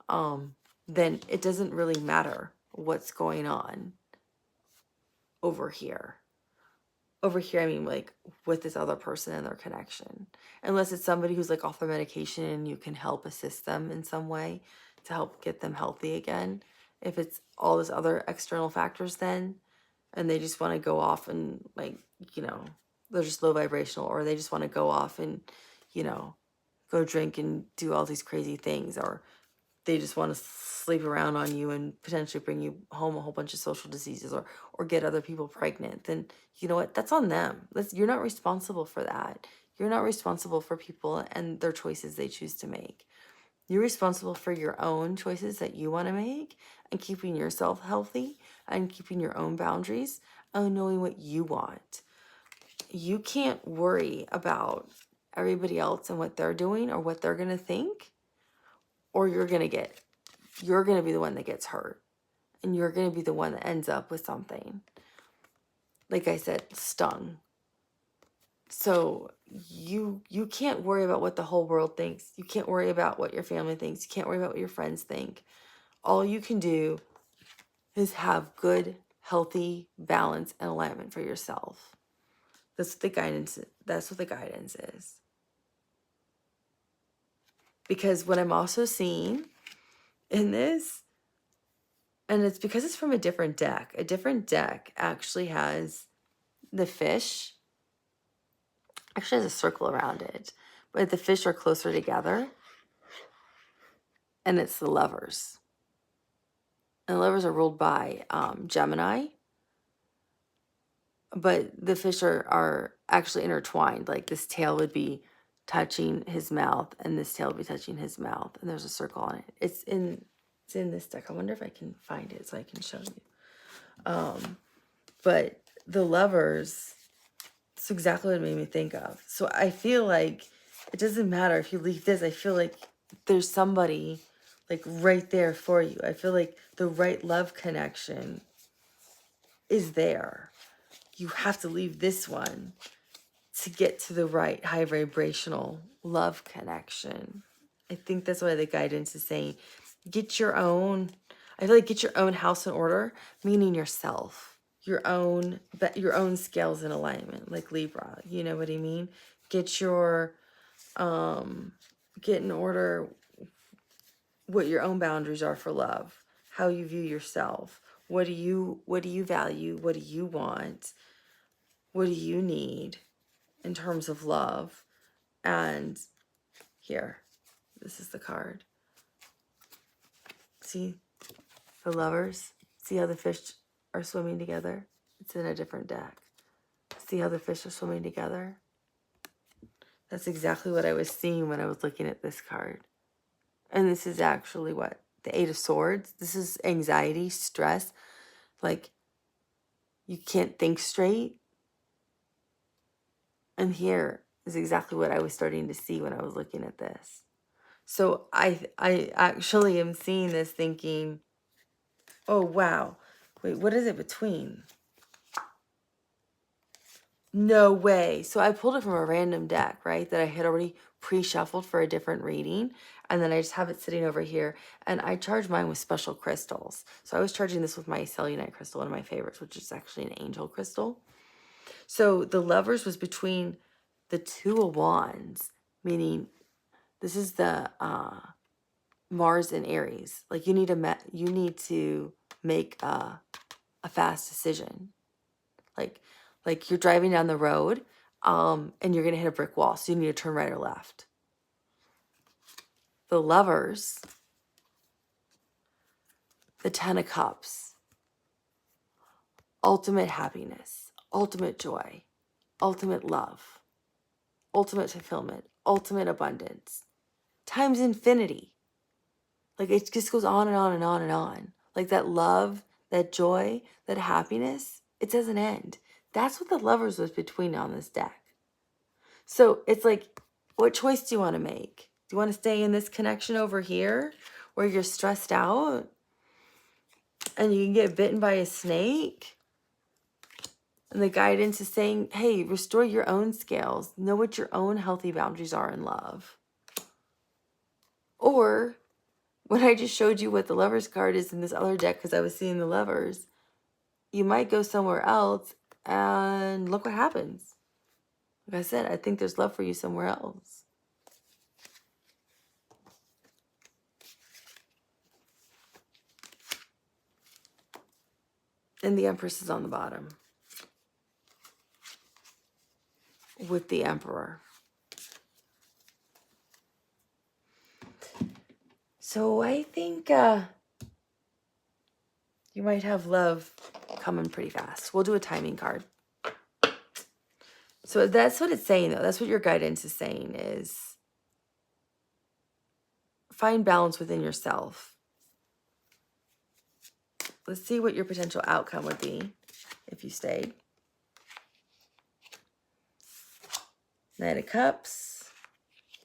then it doesn't really matter what's going on over here. Over here, I mean, like with this other person and their connection. Unless it's somebody who's like off their medication and you can help assist them in some way to help get them healthy again. If it's all this other external factors then, and they just want to go off and like, you know, they're just low vibrational, or they just want to go off and, you know, go drink and do all these crazy things, or they just want to sleep around on you and potentially bring you home a whole bunch of social diseases, or get other people pregnant, then you know what? That's on them. You're not responsible for that. You're not responsible for people and their choices they choose to make. You're responsible for your own choices that you want to make and keeping yourself healthy and keeping your own boundaries and knowing what you want. You can't worry about everybody else and what they're doing or what they're going to think, or you're going to be the one that gets hurt, and you're going to be the one that ends up with something. Like I said, stung. So you can't worry about what the whole world thinks. You can't worry about what your family thinks. You can't worry about what your friends think. All you can do is have good, healthy balance and alignment for yourself. That's what the guidance is. Because what I'm also seeing in this, and it's because it's from a different deck. A different deck actually has the fish. Actually has a circle around it, but the fish are closer together, and it's the lovers. And the lovers are ruled by Gemini, but the fish are actually intertwined. Like this tail would be touching his mouth, and this tail would be touching his mouth, and there's a circle on it. It's in this deck. I wonder if I can find it so I can show you. But the lovers, it's exactly what it made me think of. So I feel like it doesn't matter if you leave this. I feel like there's somebody like right there for you. I feel like the right love connection is there. You have to leave this one to get to the right high vibrational love connection. I think that's why the guidance is saying, get your own house in order, meaning yourself, your own scales in alignment, like Libra, you know what I mean? Get in order what your own boundaries are for love, how you view yourself. What do you value? What do you want? What do you need in terms of love? And here, this is the card. See, The Lovers. See how the fish are swimming together? It's in a different deck. See how the fish are swimming together? That's exactly what I was seeing when I was looking at this card. And this is actually what? The Eight of Swords. This is anxiety, stress. Like, you can't think straight. And here is exactly what I was starting to see when I was looking at this. So I actually am seeing this thinking, oh, wow. Wait, what is it between? No way. So I pulled it from a random deck, right? That I had already pre-shuffled for a different reading. And then I just have it sitting over here. And I charge mine with special crystals. So I was charging this with my cellulite crystal, one of my favorites, which is actually an angel crystal. So the Lovers was between the Two of Wands, meaning this is the Mars and Aries. Like you need to make a fast decision. Like you're driving down the road and you're going to hit a brick wall. So you need to turn right or left. The Lovers, the Ten of Cups, ultimate happiness, ultimate joy, ultimate love, ultimate fulfillment, ultimate abundance, times infinity. Like it just goes on and on and on and on. Like that love, that joy, that happiness, it doesn't end. That's what the Lovers was between on this deck. So it's like, what choice do you want to make? Do you want to stay in this connection over here where you're stressed out and you can get bitten by a snake? And the guidance is saying, hey, restore your own scales. Know what your own healthy boundaries are in love. Or when I just showed you what the Lovers card is in this other deck because I was seeing the Lovers, you might go somewhere else and look what happens. Like I said, I think there's love for you somewhere else. And the Empress is on the bottom with the Emperor. So I think you might have love coming pretty fast. We'll do a timing card. So that's what it's saying, though. That's what your guidance is saying is find balance within yourself. Let's see what your potential outcome would be if you stayed. Knight of Cups,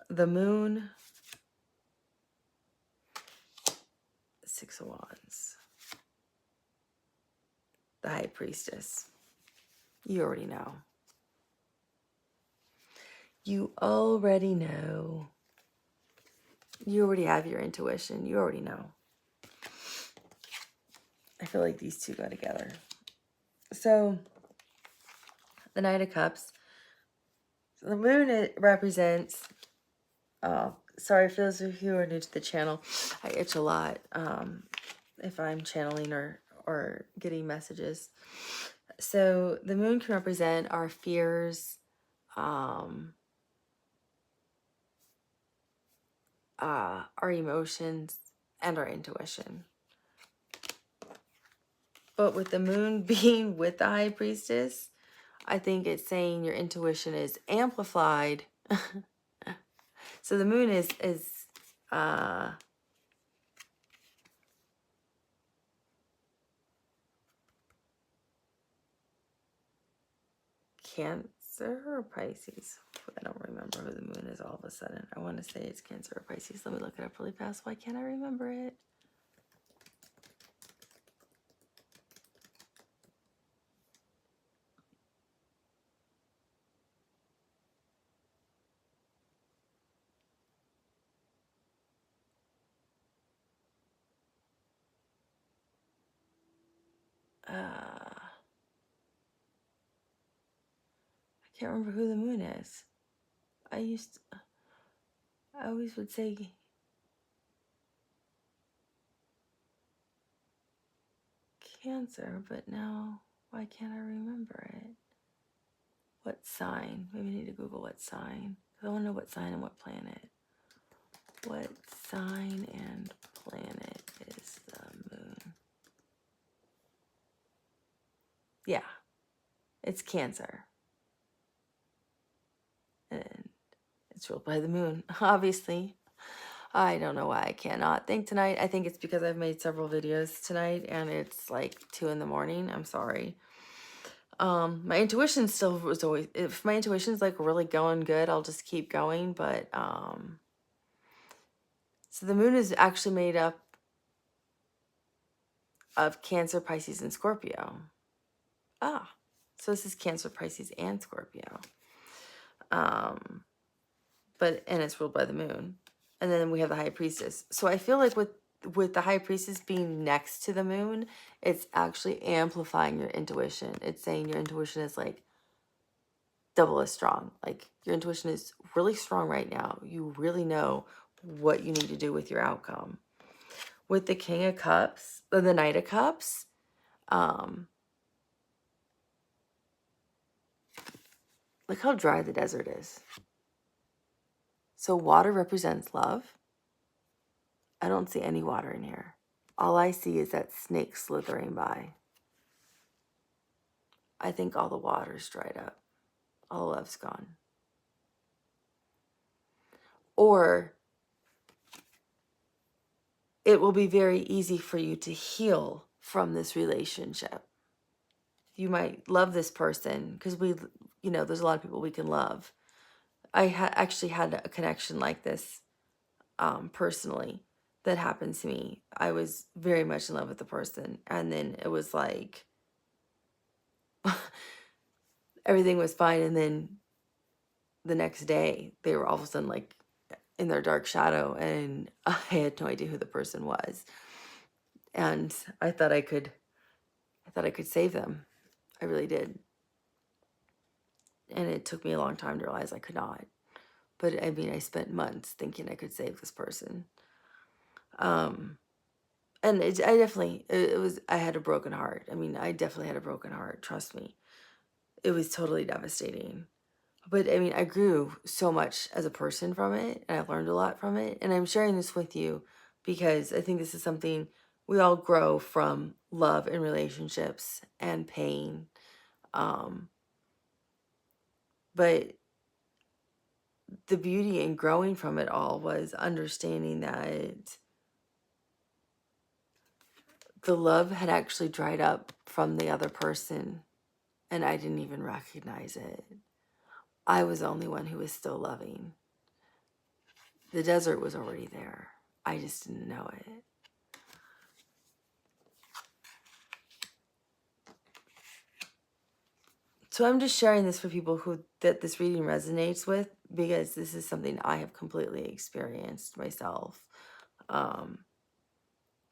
the Moon, Six of Wands, the High Priestess. You already know. You already know. You already have your intuition. You already know. I feel like these two go together. So, the Knight of Cups. The Moon, it represents, sorry for those of you who are new to the channel, I itch a lot if I'm channeling or getting messages. So the Moon can represent our fears, our emotions, and our intuition. But with the Moon being with the High Priestess, I think it's saying your intuition is amplified. So the Moon is Cancer or Pisces? I don't remember who the Moon is all of a sudden. I want to say it's Cancer or Pisces. Let me look it up really fast. Why can't I remember it? I can't remember who the Moon is. I always would say Cancer, but now why can't I remember it? What sign? Maybe I need to Google what sign. Because I want to know what sign and what planet. What sign and planet is the Moon? Yeah, it's Cancer. And it's ruled by the moon, obviously. I don't know why I cannot think tonight. I think it's because I've made several videos tonight and it's like 2 in the morning. I'm sorry. My intuition still was always, if my intuition's like really going good, I'll just keep going. But, so the moon is actually made up of Cancer, Pisces, and Scorpio. Ah, so this is Cancer, Pisces, and Scorpio. And it's ruled by the moon. And then we have the High Priestess. So I feel like with the High Priestess being next to the moon, it's actually amplifying your intuition. It's saying your intuition is like double as strong. Like your intuition is really strong right now. You really know what you need to do with your outcome. With the King of Cups, or the Knight of Cups, look how dry the desert is. So water represents love. I don't see any water in here. All I see is that snake slithering by. I think all the water's dried up. All the love's gone. Or it will be very easy for you to heal from this relationship. You might love this person because there's a lot of people we can love. I actually had a connection like this personally that happened to me. I was very much in love with the person. And then it was like everything was fine. And then the next day they were all of a sudden like in their dark shadow and I had no idea who the person was. And I thought I could save them. I really did. And it took me a long time to realize I could not. But I mean, I spent months thinking I could save this person. And I had a broken heart. I mean, I definitely had a broken heart. Trust me. It was totally devastating. But I mean, I grew so much as a person from it, and I learned a lot from it. And I'm sharing this with you because I think this is something we all grow from: love and relationships and pain. But the beauty in growing from it all was understanding that the love had actually dried up from the other person, and I didn't even recognize it. I was the only one who was still loving. The desert was already there. I just didn't know it. So I'm just sharing this for people that this reading resonates with, because this is something I have completely experienced myself.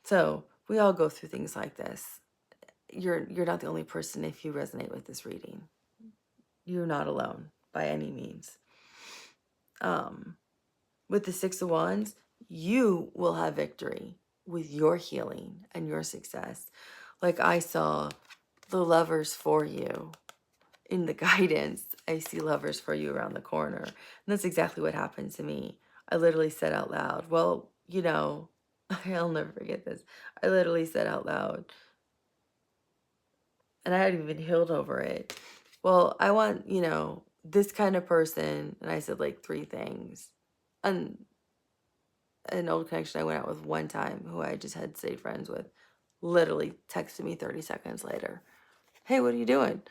So we all go through things like this. You're not the only person if you resonate with this reading. You're not alone by any means. With the Six of Wands, you will have victory with your healing and your success. Like I saw the lovers for you in the guidance. I see lovers for you around the corner. And that's exactly what happened to me. I literally said out loud, well, I'll never forget this. I literally said out loud, and I hadn't even healed over it. Well, I want, this kind of person. And I said like 3 things. And an old connection I went out with one time, who I just had stayed friends with, literally texted me 30 seconds later. Hey, what are you doing?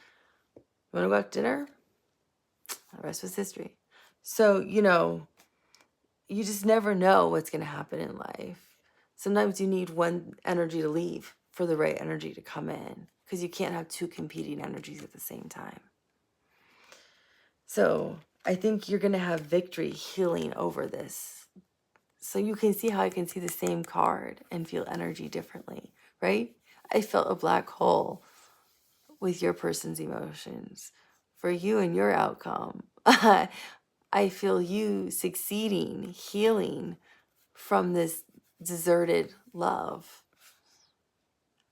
You want to go out to dinner? The rest was history. So, you just never know what's going to happen in life. Sometimes you need one energy to leave for the right energy to come in, because you can't have 2 competing energies at the same time. So I think you're going to have victory healing over this. So you can see how I can see the same card and feel energy differently, right? I felt a black hole with your person's emotions. For you and your outcome, I feel you succeeding, healing from this deserted love.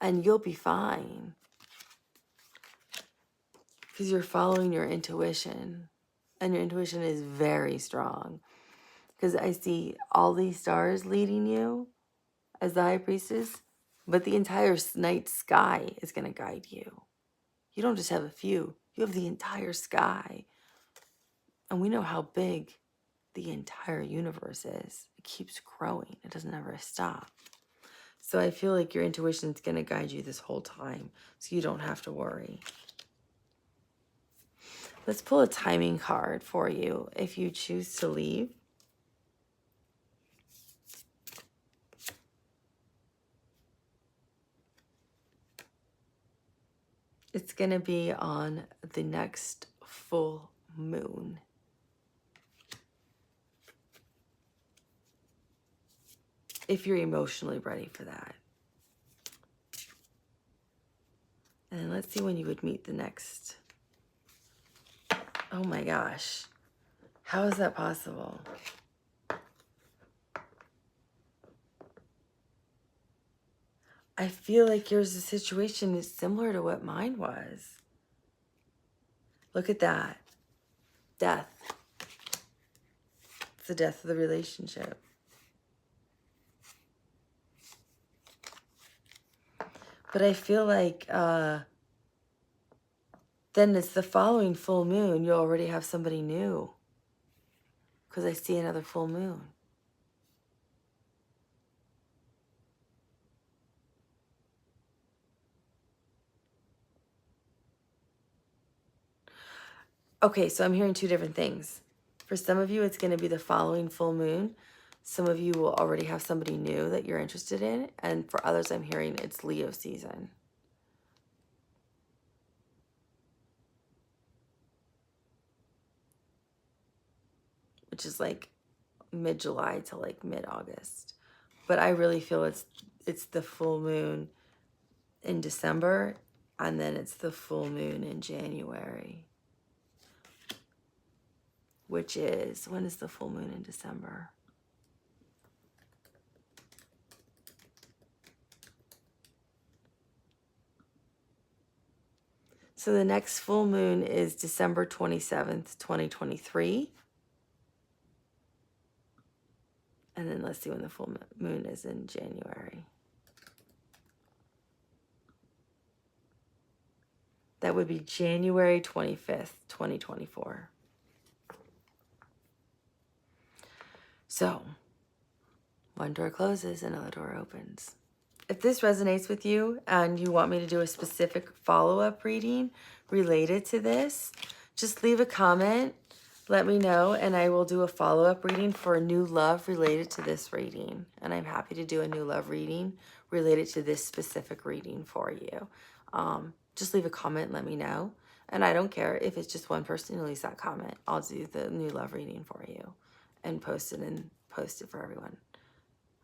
And you'll be fine, because you're following your intuition. And your intuition is very strong. Because I see all these stars leading you as the High Priestess, but the entire night sky is going to guide you. You don't just have a few. You have the entire sky. And we know how big the entire universe is. It keeps growing. It doesn't ever stop. So I feel like your intuition is going to guide you this whole time, so you don't have to worry. Let's pull a timing card for you if you choose to leave. It's going to be on the next full moon. If you're emotionally ready for that. And let's see when you would meet the next. Oh my gosh. How is that possible? I feel like yours, the situation is similar to what mine was. Look at that. Death. It's the death of the relationship. But I feel like then it's the following full moon. You'll already have somebody new. Because I see another full moon. Okay, so I'm hearing two different things. For some of you, it's going to be the following full moon. Some of you will already have somebody new that you're interested in. And for others, I'm hearing it's Leo season. Which is like mid-July to like mid-August. But I really feel it's the full moon in December, and then it's the full moon in January. Which is, when is the full moon in December? So the next full moon is December 27th, 2023. And then let's see when the full moon is in January. That would be January 25th, 2024. So, one door closes, another door opens. If this resonates with you and you want me to do a specific follow-up reading related to this, just leave a comment, let me know, and I will do a follow-up reading for a new love related to this reading. And I'm happy to do a new love reading related to this specific reading for you. Just leave a comment and let me know. And I don't care if it's just one person who leaves that comment. I'll do the new love reading for you and post it for everyone.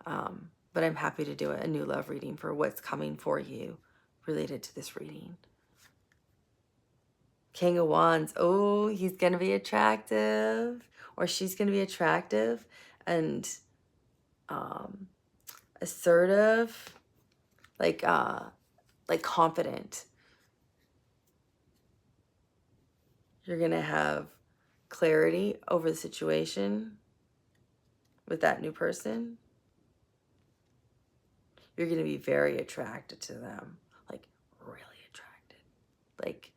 But I'm happy to do a new love reading for what's coming for you related to this reading. King of Wands. Oh, he's going to be attractive, or she's going to be attractive and assertive, like confident. You're going to have clarity over the situation with that new person. You're going to be very attracted to them, like really attracted, like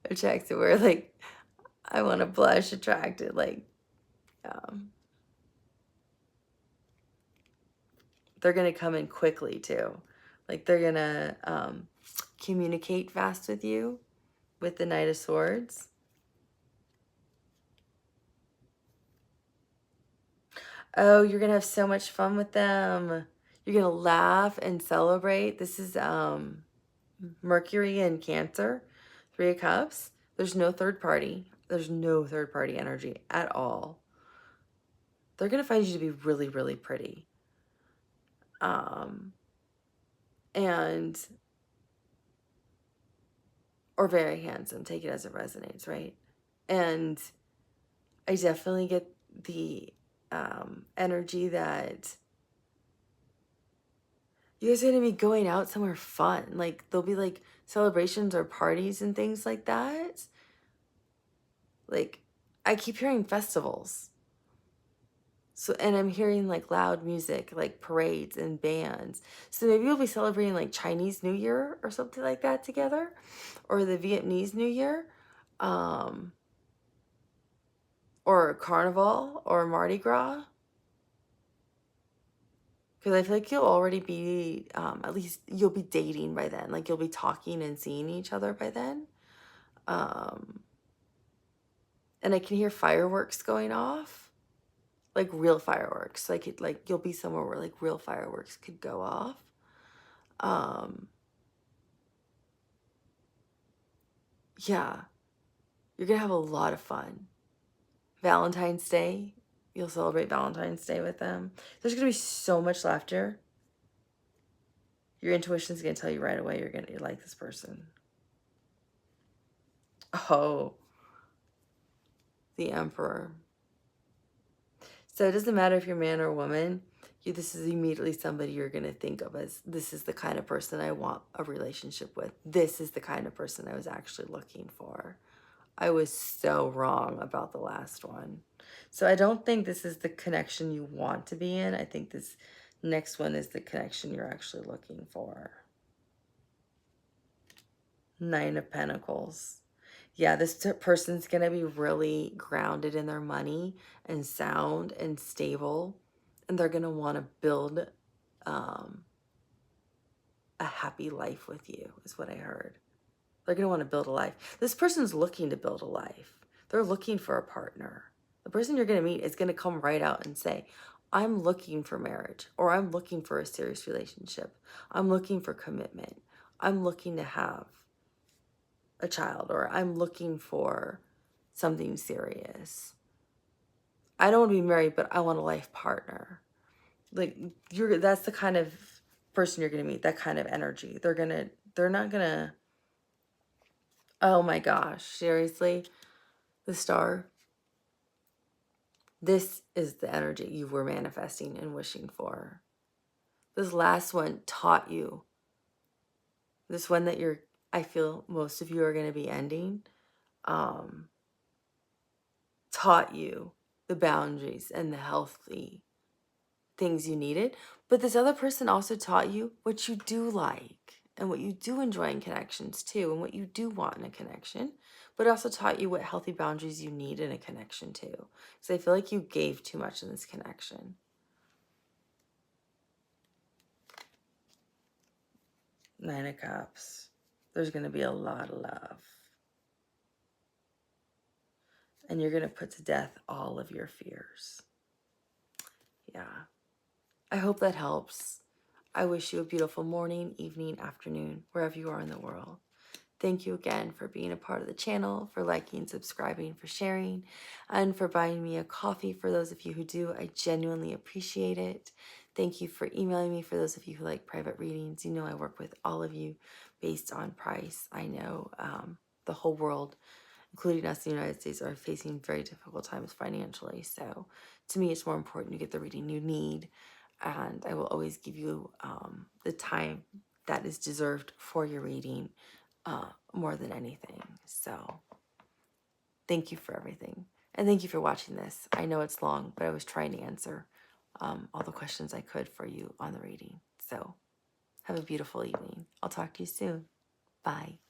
attracted where like I want to blush, attracted, like they're going to come in quickly too. Like they're going to communicate fast with you with the Knight of Swords. Oh, you're going to have so much fun with them. You're going to laugh and celebrate. This is Mercury and Cancer, 3 of Cups. There's no third party. There's no third party energy at all. They're going to find you to be really, really pretty. Or very handsome. Take it as it resonates, right? And I definitely get the energy that you guys are going to be going out somewhere fun. Like, there'll be, like, celebrations or parties and things like that. Like, I keep hearing festivals. So, and I'm hearing like loud music, like parades and bands. So maybe you'll be celebrating like Chinese New Year or something like that together, or the Vietnamese New Year, or Carnival or Mardi Gras. Because I feel like you'll already be, at least you'll be dating by then. Like you'll be talking and seeing each other by then. And I can hear fireworks going off, like real fireworks. Like you'll be somewhere where like real fireworks could go off. Yeah, you're gonna have a lot of fun. Valentine's Day, you'll celebrate Valentine's Day with them. There's gonna be so much laughter. Your intuition's gonna tell you right away you like this person. Oh, the Emperor. So it doesn't matter if you're a man or a woman. This is immediately somebody you're going to think of as, this is the kind of person I want a relationship with. This is the kind of person I was actually looking for. I was so wrong about the last one. So I don't think this is the connection you want to be in. I think this next one is the connection you're actually looking for. Nine of Pentacles. Yeah, this person's going to be really grounded in their money and sound and stable. And they're going to want to build a happy life with you, is what I heard. They're going to want to build a life. This person's looking to build a life. They're looking for a partner. The person you're going to meet is going to come right out and say, I'm looking for marriage, or I'm looking for a serious relationship. I'm looking for commitment. I'm looking to have a child, or I'm looking for something serious. I don't want to be married, but I want a life partner. Like that's the kind of person you're going to meet, that kind of energy. They're not going to, oh my gosh, seriously, the Star. This is the energy you were manifesting and wishing for. This last one taught you, this one that I feel most of you are going to be ending, taught you the boundaries and the healthy things you needed. But this other person also taught you what you do like and what you do enjoy in connections too, and what you do want in a connection, but also taught you what healthy boundaries you need in a connection too. Because I feel like you gave too much in this connection. Nine of Cups. There's going to be a lot of love. And you're going to put to death all of your fears. Yeah. I hope that helps. I wish you a beautiful morning, evening, afternoon, wherever you are in the world. Thank you again for being a part of the channel, for liking, subscribing, for sharing, and for buying me a coffee. For those of you who do, I genuinely appreciate it. Thank you for emailing me. For those of you who like private readings, you know I work with all of you based on price. I know the whole world, including us in the United States, are facing very difficult times financially. So to me, it's more important you get the reading you need. And I will always give you the time that is deserved for your reading. More than anything. So thank you for everything. And thank you for watching this. I know it's long, but I was trying to answer all the questions I could for you on the reading. So have a beautiful evening. I'll talk to you soon. Bye.